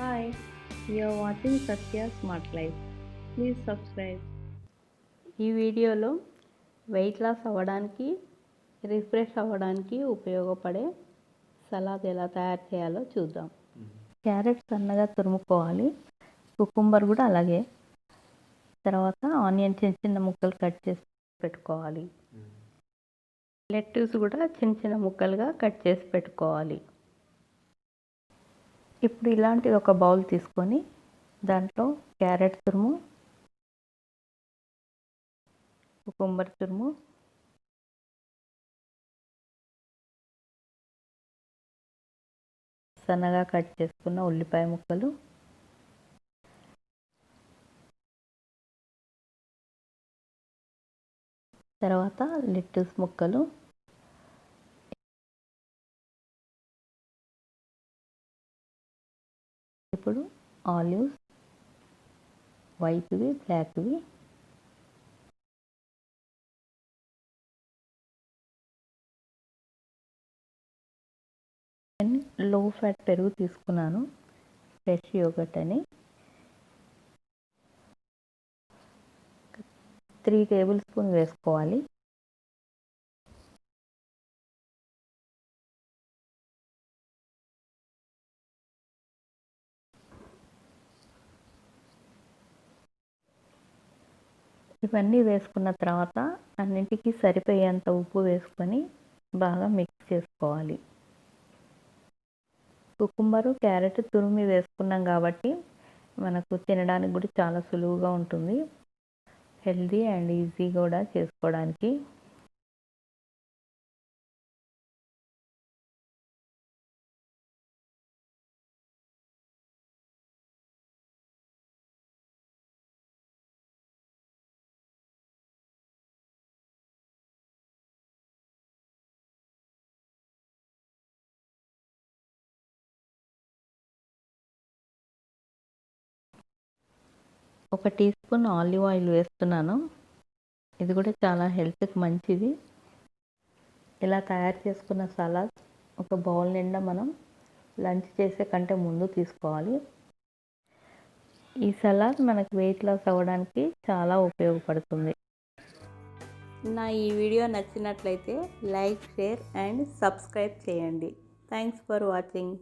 Hi, you're watching Satya Smart Life. Please subscribe. ఈ వీడియోలో weight loss అవ్వడానికి refresh అవ్వడానికి ఉపయోగపడే సలాడ్ ఎలా తయారు చేయాలో చూద్దాం. క్యారెట్ సన్నగా తురుముకోవాలి, కుకుంబర్ కూడా అలాగే. తర్వాత ఆనియన్ చిన్న చిన్న ముక్కలు కట్ చేసి పెట్టుకోవాలి. లెట్యూస్ కూడా చిన్న చిన్న ముక్కలుగా కట్ చేసి పెట్టుకోవాలి. ఇప్పుడు ఇలాంటి ఒక బౌల్ తీసుకొని దాంట్లో క్యారెట్ తురుము, కుకుంబర్ తురుము, సన్నగా కట్ చేసుకున్న ఉల్లిపాయ ముక్కలు, తర్వాత లెట్యూస్ ముక్కలు, ఇప్పుడు ఆలివ్స్, వైట్వి, బ్లాక్వి, నేను లో ఫ్యాట్ పెరుగు తీసుకున్నాను, ఫ్రెష్ యోగర్ట్ అని. 3 టేబుల్ స్పూన్ వేసుకోవాలి. ఇవన్నీ వేసుకున్న తర్వాత అన్నింటికి సరిపోయేంత ఉప్పు వేసుకొని బాగా మిక్స్ చేసుకోవాలి. కుకుంబరు, క్యారెట్ తురిమి వేసుకున్నాం కాబట్టి మనకు తినడానికి కూడా చాలా సులువుగా ఉంటుంది. హెల్దీ అండ్ ఈజీ కూడా చేసుకోవడానికి. ఒక టీ స్పూన్ ఆలివ్ ఆయిల్ వేస్తున్నాను. ఇది కూడా చాలా హెల్త్కి మంచిది. ఇలా తయారు చేసుకున్న సలాడ్ ఒక బౌల్ నిండా మనం లంచ్ చేసే కంటే ముందు తీసుకోవాలి. ఈ సలాడ్ మనకు వెయిట్ లాస్ అవ్వడానికి చాలా ఉపయోగపడుతుంది. నా ఈ వీడియో నచ్చినట్లయితే లైక్, షేర్ అండ్ సబ్స్క్రైబ్ చేయండి. Thanks for watching.